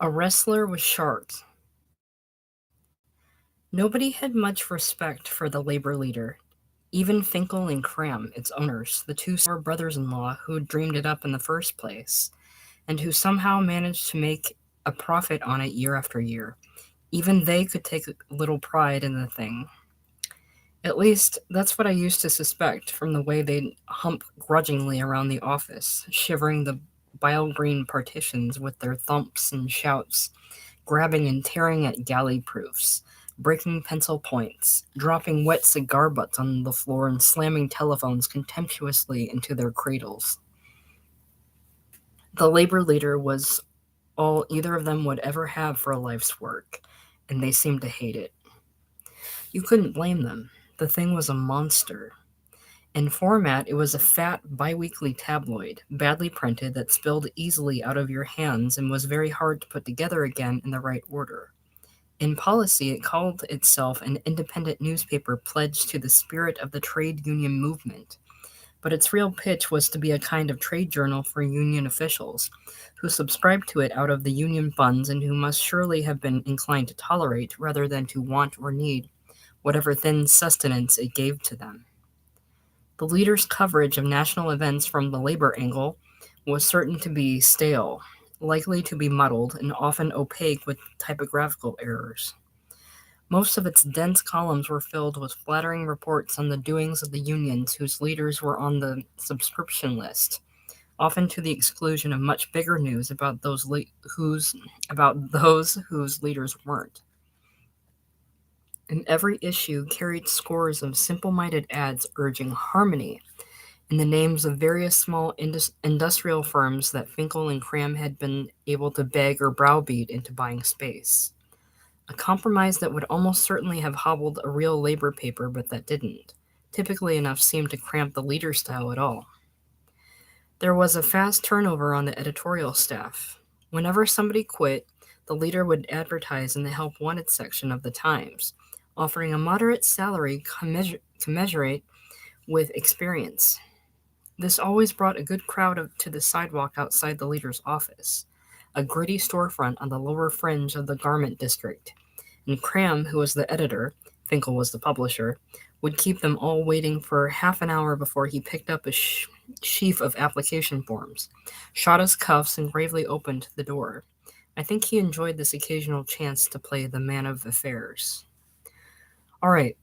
A wrestler with sharks. Nobody had much respect for the labor leader. Even Finkel and Cram, its owners, the two sour brothers-in-law who had dreamed it up in the first place, and who somehow managed to make a profit on it year after year. Even they could take little pride in the thing. At least, that's what I used to suspect from the way they'd hump grudgingly around the office, shivering the bile green partitions with their thumps and shouts, grabbing and tearing at galley proofs, breaking pencil points, dropping wet cigar butts on the floor, and slamming telephones contemptuously into their cradles. The labor leader was all either of them would ever have for a life's work, and they seemed to hate it. You couldn't blame them. The thing was a monster. In format, it was a fat, biweekly tabloid, badly printed, that spilled easily out of your hands and was very hard to put together again in the right order. In policy, it called itself an independent newspaper pledged to the spirit of the trade union movement, but its real pitch was to be a kind of trade journal for union officials, who subscribed to it out of the union funds and who must surely have been inclined to tolerate, rather than to want or need, whatever thin sustenance it gave to them. The leader's coverage of national events from the labor angle was certain to be stale, likely to be muddled, and often opaque with typographical errors. Most of its dense columns were filled with flattering reports on the doings of the unions whose leaders were on the subscription list, often to the exclusion of much bigger news about those whose leaders weren't. And every issue carried scores of simple-minded ads urging harmony in the names of various small industrial firms that Finkel and Cram had been able to beg or browbeat into buying space. A compromise that would almost certainly have hobbled a real labor paper, but that didn't. Typically enough seemed to cramp the leader style at all. There was a fast turnover on the editorial staff. Whenever somebody quit, the leader would advertise in the help wanted section of the Times, offering a moderate salary commensurate with experience. This always brought a good crowd to the sidewalk outside the leader's office, a gritty storefront on the lower fringe of the garment district, and Cram, who was the editor, Finkel was the publisher, would keep them all waiting for half an hour before he picked up a sheaf of application forms, shot his cuffs, and gravely opened the door. I think he enjoyed this occasional chance to play the man of affairs. "All right,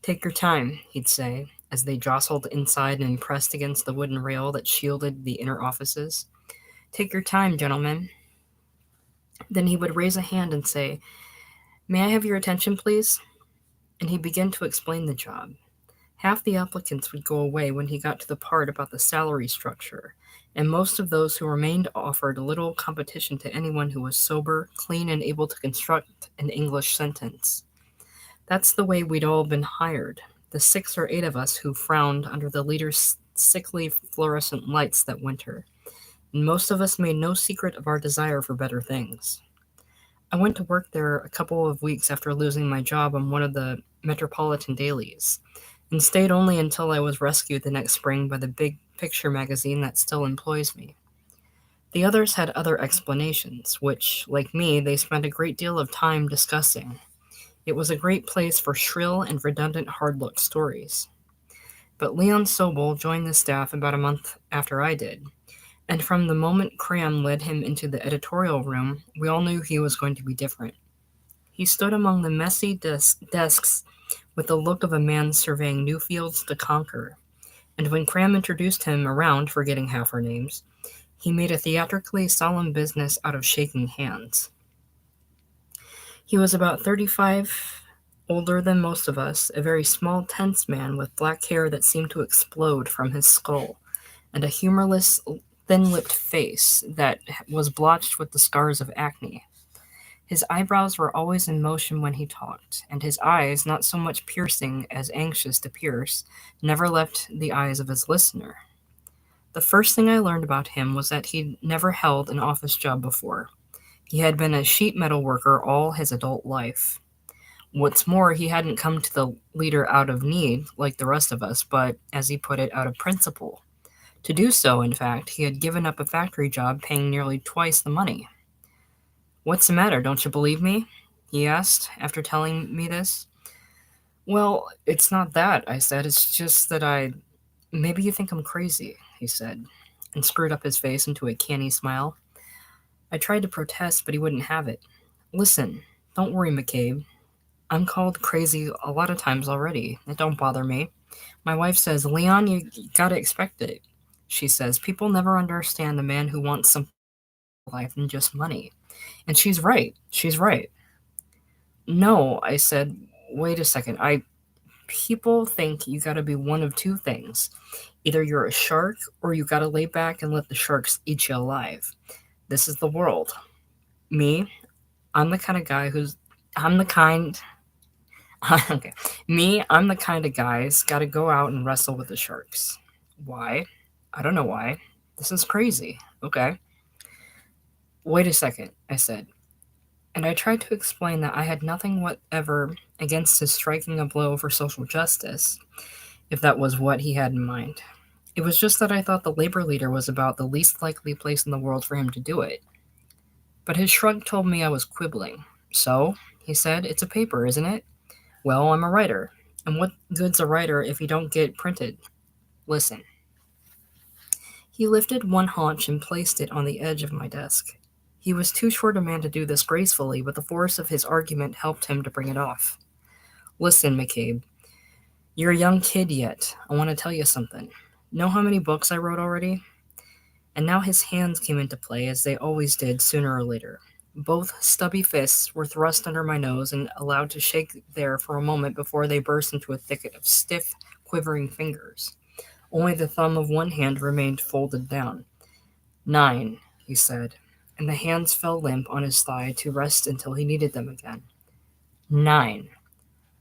take your time," he'd say, as they jostled inside and pressed against the wooden rail that shielded the inner offices. "Take your time, gentlemen." Then he would raise a hand and say, "May I have your attention, please?" And he'd begin to explain the job. Half the applicants would go away when he got to the part about the salary structure, and most of those who remained offered little competition to anyone who was sober, clean, and able to construct an English sentence. That's the way we'd all been hired, the 6 or 8 of us who frowned under the leader's sickly fluorescent lights that winter, and most of us made no secret of our desire for better things. I went to work there a couple of weeks after losing my job on one of the metropolitan dailies, and stayed only until I was rescued the next spring by the big picture magazine that still employs me. The others had other explanations, which, like me, they spent a great deal of time discussing. It was a great place for shrill and redundant hard-luck stories. But Leon Sobel joined the staff about a month after I did, and from the moment Cram led him into the editorial room, we all knew he was going to be different. He stood among the messy desks with the look of a man surveying new fields to conquer, and when Cram introduced him around, forgetting half our names, he made a theatrically solemn business out of shaking hands. He was about 35, older than most of us, a very small, tense man with black hair that seemed to explode from his skull, and a humorless, thin-lipped face that was blotched with the scars of acne. His eyebrows were always in motion when he talked, and his eyes, not so much piercing as anxious to pierce, never left the eyes of his listener. The first thing I learned about him was that he'd never held an office job before. He had been a sheet metal worker all his adult life. What's more, he hadn't come to the leader out of need, like the rest of us, but, as he put it, out of principle. To do so, in fact, he had given up a factory job paying nearly twice the money. What's the matter? Don't you believe me? He asked after telling me this. Well, it's not that, I said. It's just that I. Maybe you think I'm crazy, he said, and screwed up his face into a canny smile. I tried to protest, but he wouldn't have it. Listen, don't worry, McCabe. I'm called crazy a lot of times already. It don't bother me. My wife says, Leon, you gotta expect it. She says, people never understand a man who wants something more in life than just money. And she's right. She's right. No, I said, wait a second. People think you gotta be one of two things. Either you're a shark or you gotta lay back and let the sharks eat you alive. This is the world. Me, I'm the kind of guy who's I'm the kind okay. I'm the kind of guy's got to go out and wrestle with the sharks. Why? I don't know why. This is crazy. Okay. Wait a second, I said. And I tried to explain that I had nothing whatever against his striking a blow for social justice, if that was what he had in mind. It was just that I thought the labor leader was about the least likely place in the world for him to do it. But his shrug told me I was quibbling. So, he said, it's a paper, isn't it? Well, I'm a writer. And what good's a writer if you don't get printed? Listen. He lifted one haunch and placed it on the edge of my desk. He was too short a man to do this gracefully, but the force of his argument helped him to bring it off. Listen, McCabe. You're a young kid yet. I want to tell you something. Know how many books I wrote already? And now his hands came into play, as they always did sooner or later. Both stubby fists were thrust under my nose and allowed to shake there for a moment before they burst into a thicket of stiff, quivering fingers. Only the thumb of one hand remained folded down. 9, he said, and the hands fell limp on his thigh to rest until he needed them again. 9.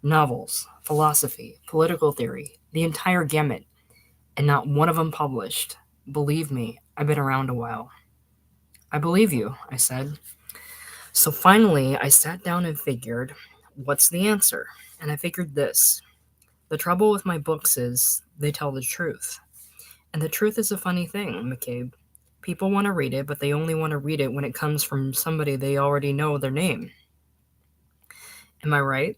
Novels, philosophy, political theory, the entire gamut, and not one of them published. Believe me, I've been around a while. I believe you, I said. So finally, I sat down and figured, what's the answer? And I figured this. The trouble with my books is they tell the truth. And the truth is a funny thing, McCabe. People want to read it, but they only want to read it when it comes from somebody they already know their name. Am I right?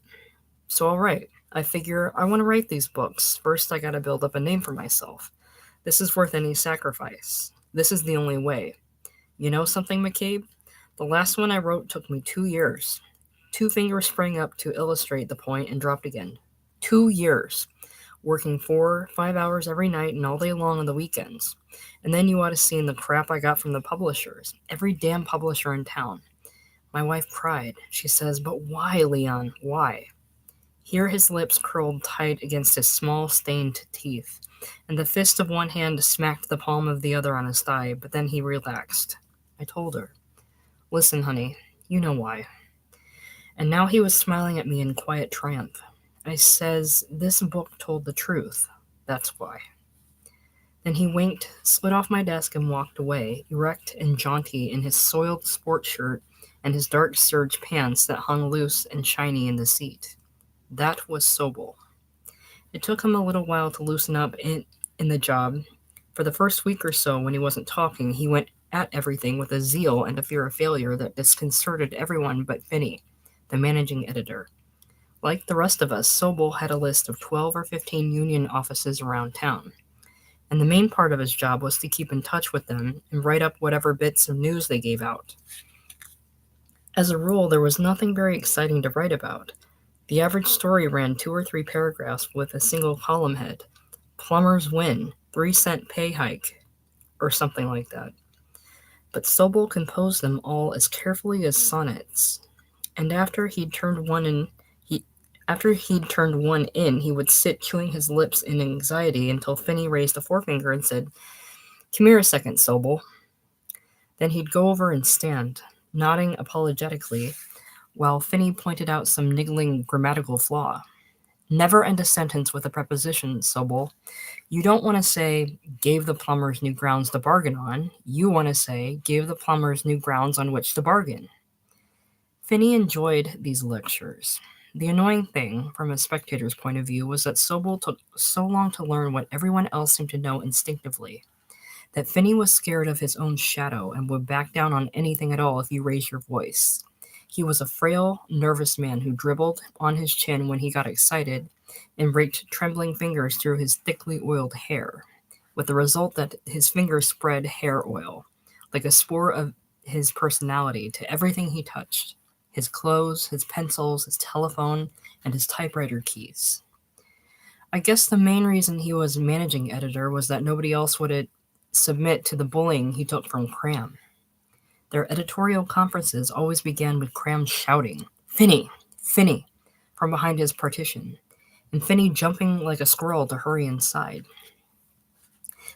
So all right. I figure I want to write these books. First, I gotta build up a name for myself. This is worth any sacrifice. This is the only way. You know something, McCabe? The last one I wrote took me 2 years. 2 fingers sprang up to illustrate the point and dropped again. 2 years. Working 4, 5 hours every night and all day long on the weekends. And then you ought to see the crap I got from the publishers. Every damn publisher in town. My wife cried. She says, but why, Leon? Why? Here his lips curled tight against his small, stained teeth, and the fist of one hand smacked the palm of the other on his thigh, but then he relaxed. I told her, listen, honey, you know why. And now he was smiling at me in quiet triumph. I says, this book told the truth. That's why. Then he winked, slid off my desk, and walked away, erect and jaunty in his soiled sport shirt and his dark serge pants that hung loose and shiny in the seat. That was Sobel. It took him a little while to loosen up in the job. For the first week or so, when he wasn't talking, he went at everything with a zeal and a fear of failure that disconcerted everyone but Finney, the managing editor. Like the rest of us, Sobel had a list of 12 or 15 union offices around town, and the main part of his job was to keep in touch with them and write up whatever bits of news they gave out. As a rule, there was nothing very exciting to write about. The average story ran 2 or 3 paragraphs with a single column head. Plumbers win, 3-cent pay hike, or something like that. But Sobel composed them all as carefully as sonnets, and after he'd turned one in, he would sit chewing his lips in anxiety until Finney raised a forefinger and said, "Come here a second, Sobel." Then he'd go over and stand, nodding apologetically, while Finney pointed out some niggling grammatical flaw. Never end a sentence with a preposition, Sobel. You don't want to say, gave the plumbers new grounds to bargain on. You want to say, gave the plumbers new grounds on which to bargain. Finney enjoyed these lectures. The annoying thing, from a spectator's point of view, was that Sobel took so long to learn what everyone else seemed to know instinctively. that Finney was scared of his own shadow and would back down on anything at all if you raised your voice. He was a frail, nervous man who dribbled on his chin when he got excited and raked trembling fingers through his thickly oiled hair, with the result that his fingers spread hair oil, like a spore of his personality, to everything he touched: his clothes, his pencils, his telephone, and his typewriter keys. I guess the main reason he was managing editor was that nobody else would submit to the bullying he took from Cram. Their editorial conferences always began with Cram shouting, "Finney! Finney!" from behind his partition, and Finney jumping like a squirrel to hurry inside.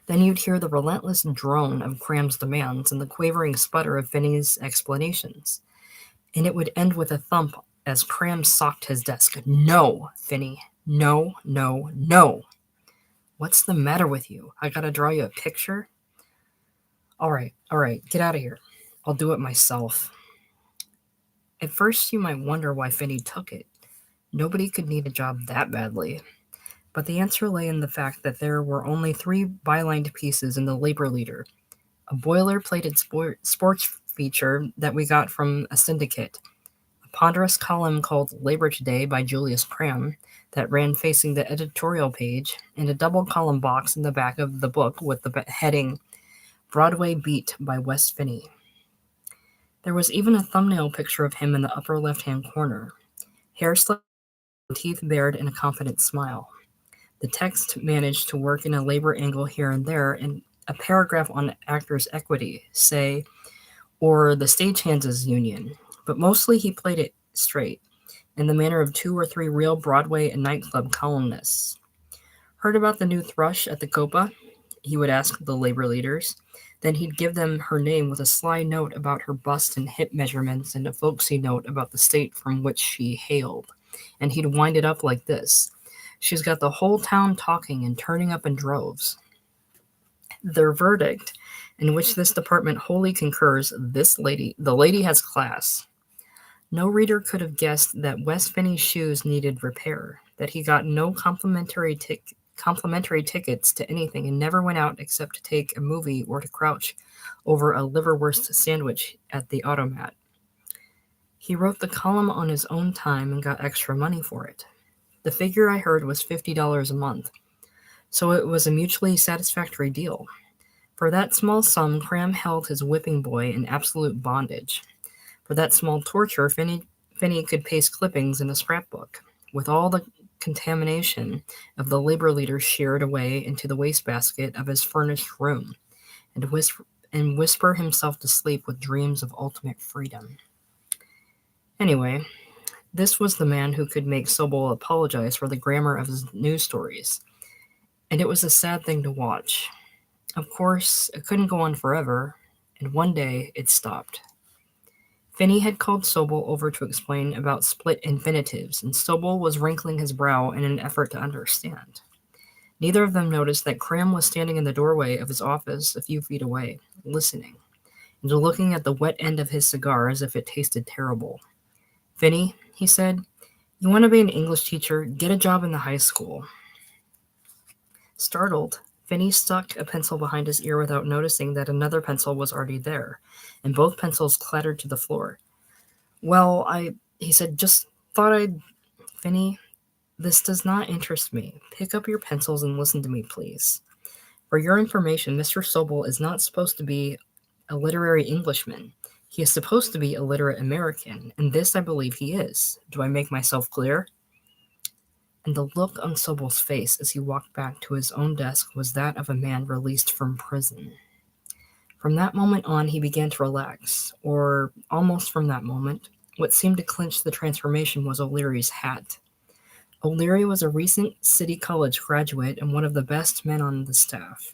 Then you'd hear the relentless drone of Cram's demands and the quavering sputter of Finney's explanations, and it would end with a thump as Cram socked his desk. "No, Finney! No, no, no! What's the matter with you? I gotta draw you a picture? All right, get out of here. I'll do it myself." At first, you might wonder why Finney took it. Nobody could need a job that badly. But the answer lay in the fact that there were only 3 bylined pieces in the Labor Leader: a boilerplated sports feature that we got from a syndicate, a ponderous column called Labor Today by Julius Cram that ran facing the editorial page, and a double-column box in the back of the book with the heading Broadway Beat by Wes Finney. There was even a thumbnail picture of him in the upper left-hand corner, hair slicked, teeth bared, and a confident smile. The text managed to work in a labor angle here and there, and a paragraph on actors' equity, say, or the Stagehands' union, but mostly he played it straight, in the manner of 2 or 3 real Broadway and nightclub columnists. "Heard about the new thrush at the Copa?" he would ask the labor leaders. Then he'd give them her name with a sly note about her bust and hip measurements and a folksy note about the state from which she hailed. And he'd wind it up like this: "She's got the whole town talking and turning up in droves." Their verdict, in which this department wholly concurs: the lady has class. No reader could have guessed that Wes Finney's shoes needed repair, that he got no complimentary tickets to anything and never went out except to take a movie or to crouch over a liverwurst sandwich at the automat. He wrote the column on his own time and got extra money for it. The figure I heard was $50 a month, so it was a mutually satisfactory deal. For that small sum, Cram held his whipping boy in absolute bondage. For that small torture, Finney could paste clippings in a scrapbook, with all the contamination of the labor leader sheared away into the wastebasket of his furnished room, and whisper himself to sleep with dreams of ultimate freedom. Anyway, this was the man who could make Sobol apologize for the grammar of his news stories, and it was a sad thing to watch. Of course, it couldn't go on forever, and one day it stopped. Finney had called Sobol over to explain about split infinitives, and Sobol was wrinkling his brow in an effort to understand. Neither of them noticed that Cram was standing in the doorway of his office a few feet away, listening, and looking at the wet end of his cigar as if it tasted terrible. "Finney," he said, "you want to be an English teacher? Get a job in the high school." Startled, Finney stuck a pencil behind his ear without noticing that another pencil was already there, and both pencils clattered to the floor. "Well, he said, just thought I'd... Finney, this does not interest me. Pick up your pencils and listen to me, please. For your information, Mr. Sobol is not supposed to be a literary Englishman. He is supposed to be a literate American, and this I believe he is. Do I make myself clear?" And the look on Sobol's face as he walked back to his own desk was that of a man released from prison. From that moment on, he began to relax, or almost from that moment. What seemed to clinch the transformation was O'Leary's hat. O'Leary was a recent City College graduate and one of the best men on the staff.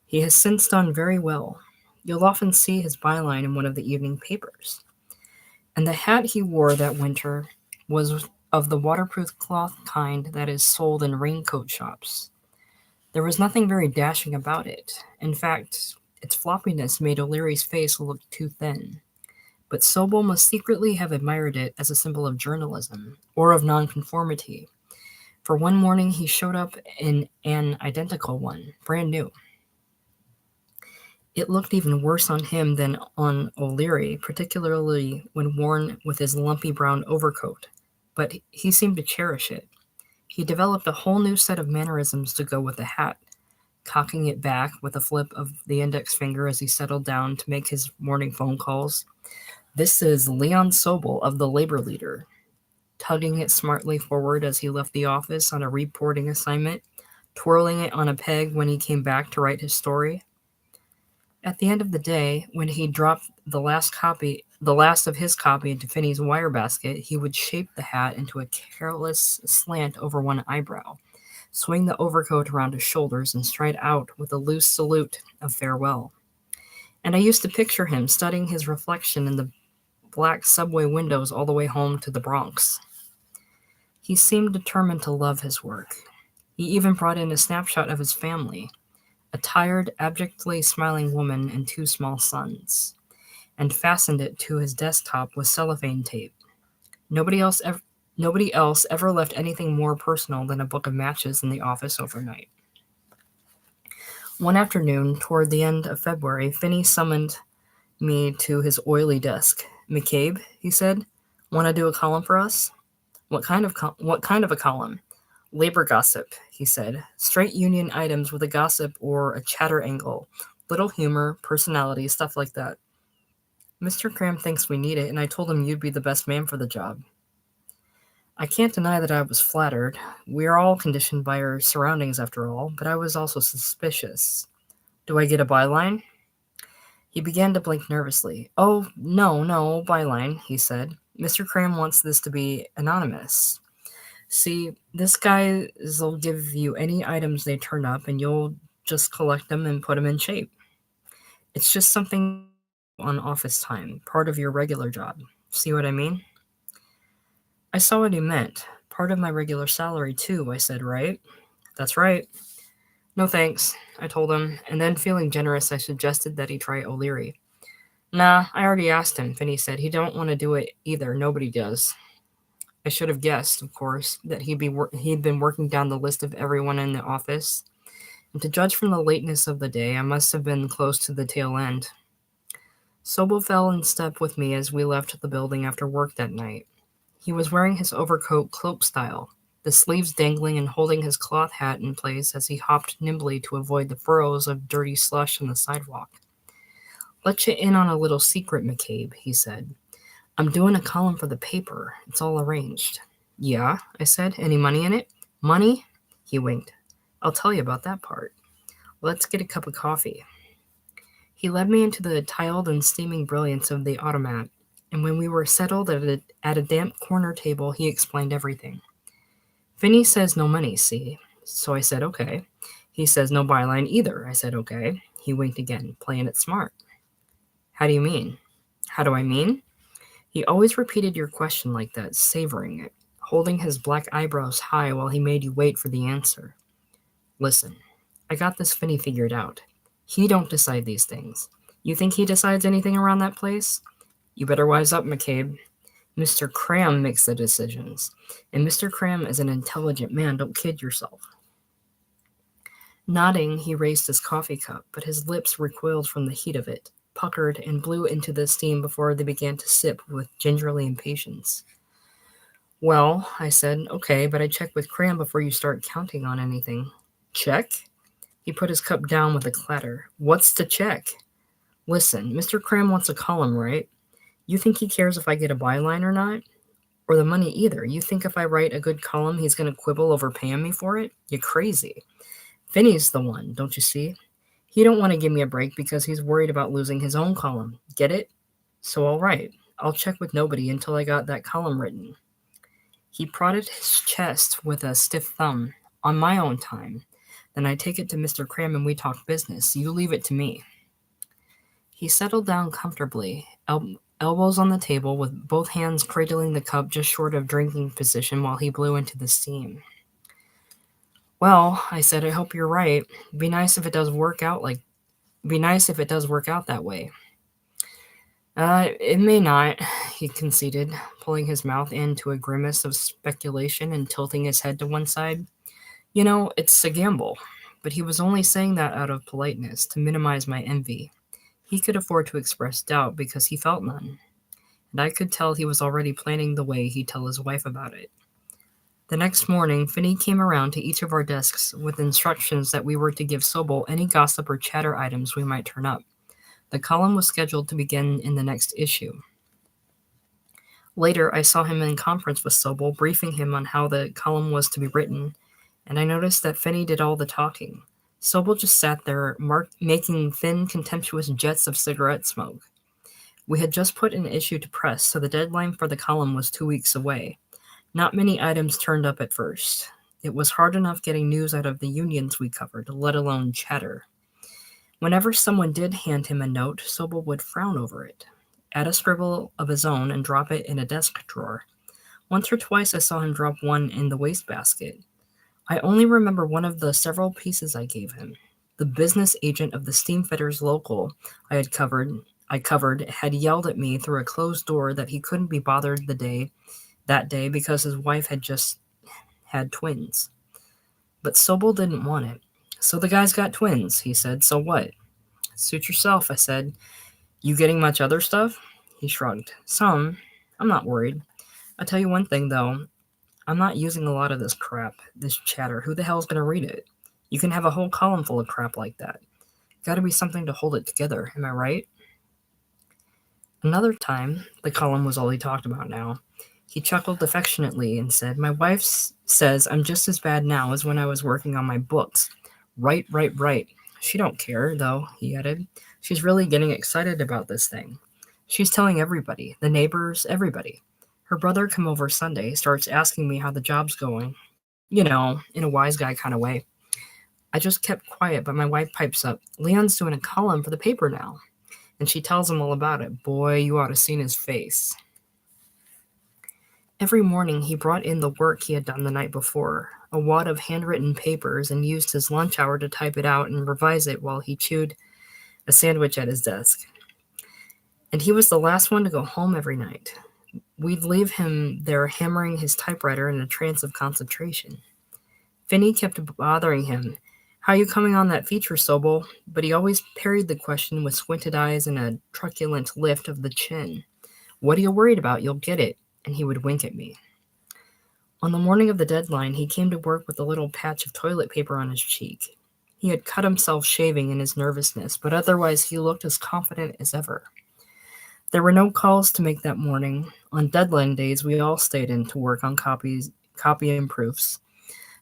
He has since done very well. You'll often see his byline in one of the evening papers. And the hat he wore that winter was of the waterproof cloth kind that is sold in raincoat shops. There was nothing very dashing about it. In fact, its floppiness made O'Leary's face look too thin. But Sobol must secretly have admired it as a symbol of journalism, or of nonconformity. For one morning he showed up in an identical one, brand new. It looked even worse on him than on O'Leary, particularly when worn with his lumpy brown overcoat. But he seemed to cherish it. He developed a whole new set of mannerisms to go with the hat, cocking it back with a flip of the index finger as he settled down to make his morning phone calls. "This is Leon Sobel of the Labor Leader," tugging it smartly forward as he left the office on a reporting assignment, twirling it on a peg when he came back to write his story. At the end of the day, when he dropped the last of his copy into Finney's wire basket, he would shape the hat into a careless slant over one eyebrow, swing the overcoat around his shoulders, and stride out with a loose salute of farewell. And I used to picture him studying his reflection in the black subway windows all the way home to the Bronx. He seemed determined to love his work. He even brought in a snapshot of his family, a tired, abjectly smiling woman and two small sons, and fastened it to his desktop with cellophane tape. Nobody else ever Nobody else ever left anything more personal than a book of matches in the office overnight. One afternoon, toward the end of February, Finney summoned me to his oily desk. "McCabe," he said, "want to do a column for us?" What kind of a column?" "Labor gossip," he said. "Straight union items with a gossip or a chatter angle. Little humor, personality, stuff like that." "Mr. Cram thinks we need it, and I told him you'd be the best man for the job." I can't deny that I was flattered. We are all conditioned by our surroundings, after all, but I was also suspicious. "Do I get a byline?" He began to blink nervously. "Oh, no, byline," he said. "Mr. Cram wants this to be anonymous. See, this guys'll give you any items they turn up, and you'll just collect them and put them in shape. It's just something on office time, part of your regular job. See what I mean?" I saw what he meant. "Part of my regular salary, too," I said, "right?" "That's right." "No thanks," I told him, and then feeling generous, I suggested that he try O'Leary. "Nah, I already asked him," Finney said. "He don't want to do it either. Nobody does." I should have guessed, of course, that he'd been working down the list of everyone in the office, and to judge from the lateness of the day, I must have been close to the tail end. Sobel fell in step with me as we left the building after work that night. He was wearing his overcoat cloak style, the sleeves dangling and holding his cloth hat in place as he hopped nimbly to avoid the furrows of dirty slush on the sidewalk. "Let you in on a little secret, McCabe," he said. "I'm doing a column for the paper. It's all arranged." "Yeah?" I said. "Any money in it?" "Money?" He winked. "I'll tell you about that part. Let's get a cup of coffee." He led me into the tiled and steaming brilliance of the automat, and when we were settled at a damp corner table, he explained everything. "Finney says no money, see?" So I said, "Okay." "He says no byline either." I said, "Okay." He winked again, playing it smart. "How do you mean?" "How do I mean?" He always repeated your question like that, savoring it, holding his black eyebrows high while he made you wait for the answer. "Listen, I got this Finney figured out. He don't decide these things. You think he decides anything around that place? You better wise up, McCabe. Mr. Cram makes the decisions, and Mr. Cram is an intelligent man. Don't kid yourself." Nodding, he raised his coffee cup, but his lips recoiled from the heat of it, puckered, and blew into the steam before they began to sip with gingerly impatience. "Well," I said, "okay, but I check with Cram before you start counting on anything." "Check?" He put his cup down with a clatter. "What's to check?" "Listen, Mr. Cram wants a column, right? You think he cares if I get a byline or not? Or the money either? You think if I write a good column, he's going to quibble over paying me for it? You're crazy. Finney's the one, don't you see? He don't want to give me a break because he's worried about losing his own column. Get it? So all right, I'll check with nobody until I got that column written." He prodded his chest with a stiff thumb. "On my own time. Then I take it to Mr. Cram and we talk business. You leave it to me." He settled down comfortably, elbows on the table, with both hands cradling the cup just short of drinking position while he blew into the steam. "Well," I said, "I hope you're right. Be nice if it does work out that way." It may not," he conceded, pulling his mouth into a grimace of speculation and tilting his head to one side. It's a gamble." But he was only saying that out of politeness, to minimize my envy. He could afford to express doubt because he felt none, and I could tell he was already planning the way he'd tell his wife about it. The next morning, Finney came around to each of our desks with instructions that we were to give Sobel any gossip or chatter items we might turn up. The column was scheduled to begin in the next issue. Later, I saw him in conference with Sobel, briefing him on how the column was to be written, and I noticed that Finney did all the talking. Sobel just sat there, making thin, contemptuous jets of cigarette smoke. We had just put an issue to press, so the deadline for the column was 2 weeks away. Not many items turned up at first. It was hard enough getting news out of the unions we covered, let alone chatter. Whenever someone did hand him a note, Sobel would frown over it, add a scribble of his own, and drop it in a desk drawer. Once or twice I saw him drop one in the wastebasket. I only remember one of the several pieces I gave him. The business agent of the steamfitters local I covered had yelled at me through a closed door that he couldn't be bothered that day because his wife had just had twins. But Sobel didn't want it. So the guy's got twins, he said. So what? Suit yourself, I said. You getting much other stuff? He shrugged. Some. I'm not worried. I'll tell you one thing, though. I'm not using a lot of this crap, this chatter. Who the hell's going to read it? You can have a whole column full of crap like that. Gotta be something to hold it together, am I right? Another time, the column was all he talked about now. He chuckled affectionately and said, My wife says I'm just as bad now as when I was working on my books. Right, right, right. She don't care, though, he added. She's really getting excited about this thing. She's telling everybody, the neighbors, everybody. Her brother come over Sunday, starts asking me how the job's going. You know, in a wise guy kind of way. I just kept quiet, but my wife pipes up, Leon's doing a column for the paper now. And she tells him all about it. Boy, you ought to seen his face. Every morning he brought in the work he had done the night before, a wad of handwritten papers, and used his lunch hour to type it out and revise it while he chewed a sandwich at his desk. And he was the last one to go home every night. We'd leave him there hammering his typewriter in a trance of concentration. Finney kept bothering him. How you coming on that feature, Sobel? But he always parried the question with squinted eyes and a truculent lift of the chin. What are you worried about? You'll get it. And he would wink at me. On the morning of the deadline, he came to work with a little patch of toilet paper on his cheek. He had cut himself shaving in his nervousness, but otherwise he looked as confident as ever. There were no calls to make that morning. On deadline days, we all stayed in to work on copy and proofs.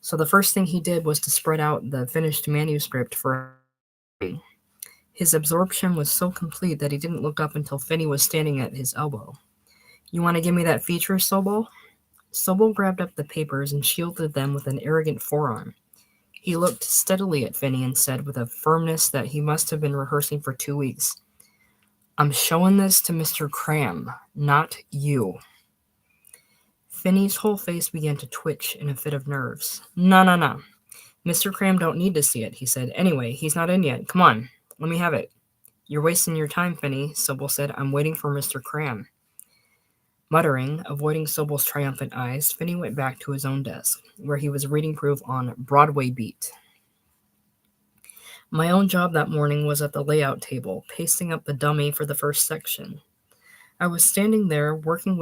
So the first thing he did was to spread out the finished manuscript for everybody. His absorption was so complete that he didn't look up until Finney was standing at his elbow. You want to give me that feature, Sobel? Sobel grabbed up the papers and shielded them with an arrogant forearm. He looked steadily at Finney and said with a firmness that he must have been rehearsing for 2 weeks, I'm showing this to Mr. Cram, not you. Finney's whole face began to twitch in a fit of nerves. No. Mr. Cram don't need to see it, he said. Anyway, he's not in yet. Come on, let me have it. You're wasting your time, Finney, Sobel said. I'm waiting for Mr. Cram. Muttering, avoiding Sobel's triumphant eyes, Finney went back to his own desk, where he was reading proof on Broadway Beat. My own job that morning was at the layout table, pasting up the dummy for the first section. I was standing there working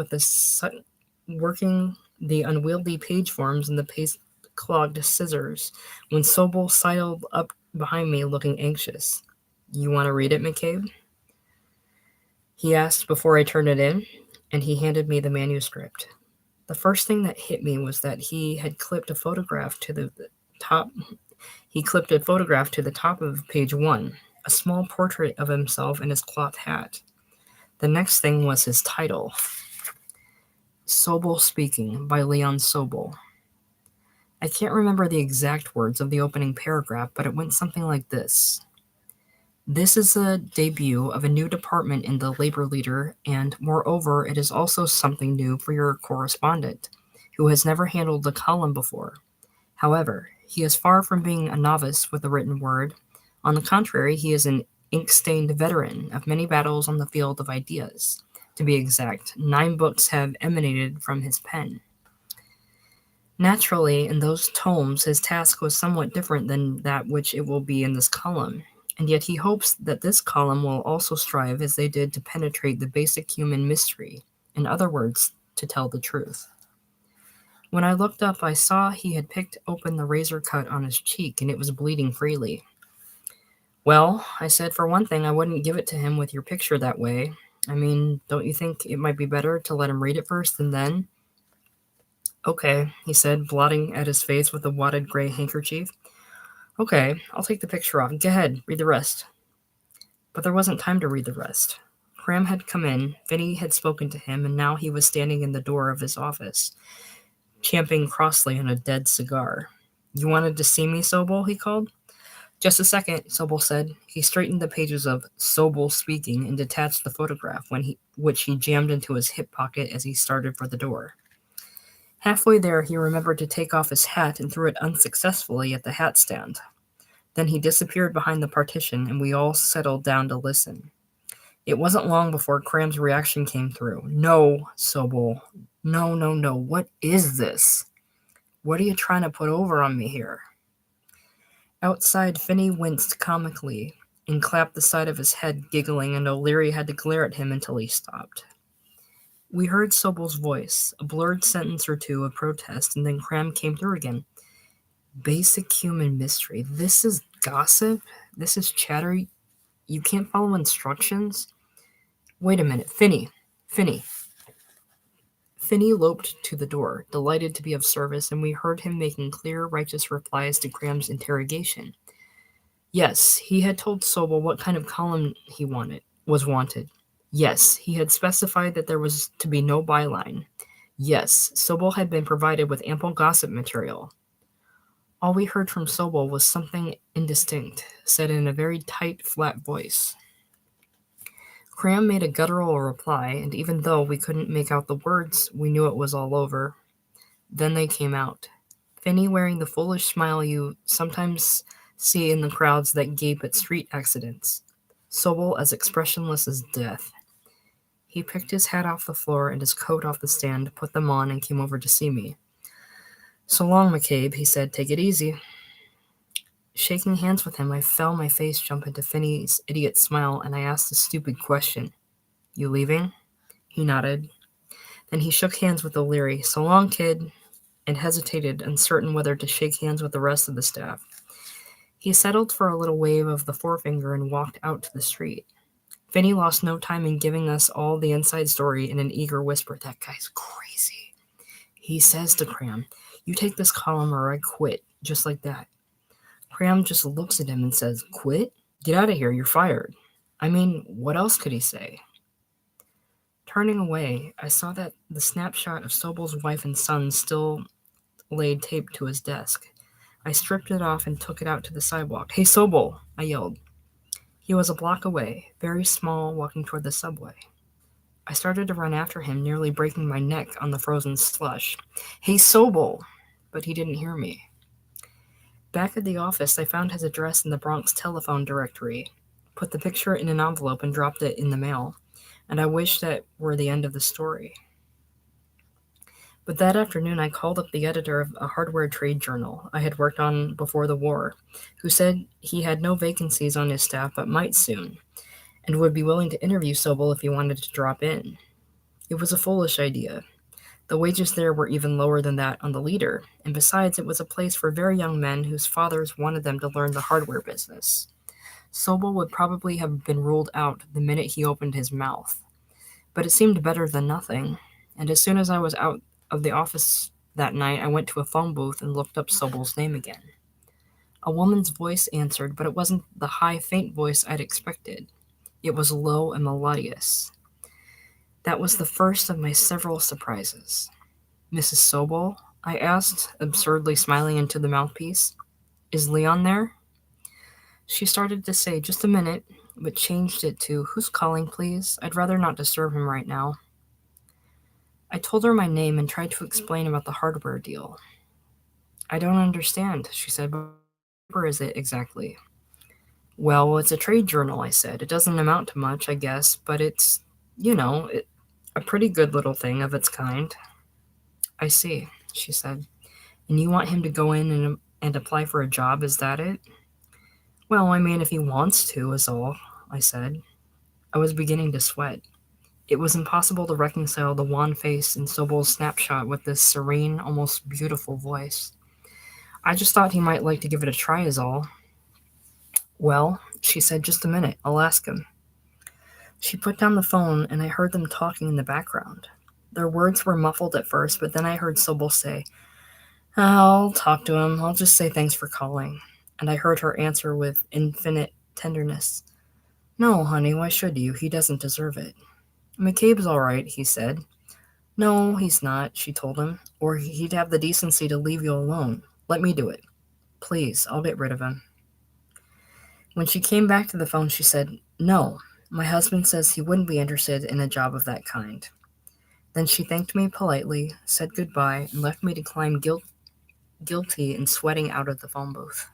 the unwieldy page forms and the paste-clogged scissors when Sobel sidled up behind me looking anxious. You want to read it, McCabe? He asked before I turned it in, and he handed me the manuscript. The first thing that hit me was that he had clipped a photograph to the top. He clipped a photograph to the top of page 1, a small portrait of himself in his cloth hat. The next thing was his title, Sobel Speaking by Leon Sobel. I can't remember the exact words of the opening paragraph, but it went something like this. This is a debut of a new department in the Labor Leader, and moreover, it is also something new for your correspondent, who has never handled a column before. However, he is far from being a novice with the written word. On the contrary, he is an ink-stained veteran of many battles on the field of ideas. To be exact, 9 books have emanated from his pen. Naturally, in those tomes, his task was somewhat different than that which it will be in this column. And yet he hopes that this column will also strive as they did to penetrate the basic human mystery, in other words, to tell the truth. When I looked up, I saw he had picked open the razor cut on his cheek and it was bleeding freely. Well, I said, for one thing, I wouldn't give it to him with your picture that way. I mean, don't you think it might be better to let him read it first and then? Okay, he said, blotting at his face with a wadded gray handkerchief. Okay, I'll take the picture off. Go ahead, read the rest. But there wasn't time to read the rest. Cram had come in, Vinny had spoken to him, and now he was standing in the door of his office, champing crossly on a dead cigar. You wanted to see me, Sobel? He called. Just a second, Sobel said. He straightened the pages of Sobel Speaking and detached the photograph, which he jammed into his hip pocket as he started for the door. Halfway there, he remembered to take off his hat and threw it unsuccessfully at the hat stand. Then he disappeared behind the partition, and we all settled down to listen. It wasn't long before Cram's reaction came through. No, Sobel. No, no, no. What is this? What are you trying to put over on me here? Outside, Finney winced comically and clapped the side of his head, giggling, and O'Leary had to glare at him until he stopped. We heard Sobel's voice, a blurred sentence or two of protest, and then Cram came through again. Basic human mystery. This is gossip? This is chatter? You can't follow instructions? Wait a minute. Finney. Finney loped to the door, delighted to be of service, and we heard him making clear, righteous replies to Cram's interrogation. Yes, he had told Sobel what kind of column was wanted. Yes, he had specified that there was to be no byline. Yes, Sobel had been provided with ample gossip material. All we heard from Sobel was something indistinct, said in a very tight, flat voice. Cram made a guttural reply, and even though we couldn't make out the words, we knew it was all over. Then they came out. Finney wearing the foolish smile you sometimes see in the crowds that gape at street accidents. Sobel as expressionless as death. He picked his hat off the floor and his coat off the stand, put them on, and came over to see me. So long, McCabe, he said. Take it easy. Shaking hands with him, I felt my face jump into Finney's idiot smile, and I asked a stupid question. You leaving? He nodded. Then he shook hands with O'Leary. So long, kid, and hesitated, uncertain whether to shake hands with the rest of the staff. He settled for a little wave of the forefinger and walked out to the street. Finney lost no time in giving us all the inside story in an eager whisper. That guy's crazy. He says to Cram, you take this column or I quit, just like that. Cram just looks at him and says, quit? Get out of here, you're fired. I mean, what else could he say? Turning away, I saw that the snapshot of Sobel's wife and son still laid taped to his desk. I stripped it off and took it out to the sidewalk. Hey, Sobel, I yelled. He was a block away, very small, walking toward the subway. I started to run after him, nearly breaking my neck on the frozen slush. Hey, Sobel! But he didn't hear me. Back at the office, I found his address in the Bronx telephone directory, put the picture in an envelope and dropped it in the mail, and I wished that were the end of the story. But that afternoon, I called up the editor of a hardware trade journal I had worked on before the war, who said he had no vacancies on his staff but might soon, and would be willing to interview Sobel if he wanted to drop in. It was a foolish idea. The wages there were even lower than that on the leader, and besides, it was a place for very young men whose fathers wanted them to learn the hardware business. Sobel would probably have been ruled out the minute he opened his mouth. But it seemed better than nothing, and as soon as I was out of the office that night, I went to a phone booth and looked up Sobel's name again. A woman's voice answered, but it wasn't the high, faint voice I'd expected. It was low and melodious. That was the first of my several surprises. Mrs. Sobel? I asked, absurdly smiling into the mouthpiece. Is Leon there? She started to say, just a minute, but changed it to, who's calling, please? I'd rather not disturb him right now. I told her my name and tried to explain about the hardware deal. I don't understand, she said. What paper is it exactly? Well, it's a trade journal, I said. It doesn't amount to much, I guess, but it's, a pretty good little thing of its kind. I see, she said. And you want him to go in and apply for a job, is that it? Well, I mean, if he wants to, is all, I said. I was beginning to sweat. It was impossible to reconcile the wan face in Sobel's snapshot with this serene, almost beautiful voice. I just thought he might like to give it a try, is all. Well, she said, just a minute, I'll ask him. She put down the phone, and I heard them talking in the background. Their words were muffled at first, but then I heard Sobel say, I'll talk to him. I'll just say thanks for calling. And I heard her answer with infinite tenderness. No, honey, why should you? He doesn't deserve it. McCabe's all right, he said. No, he's not, she told him, or he'd have the decency to leave you alone. Let me do it. Please, I'll get rid of him. When she came back to the phone, she said, No, my husband says he wouldn't be interested in a job of that kind. Then she thanked me politely, said goodbye, and left me to climb guilty and sweating out of the phone booth.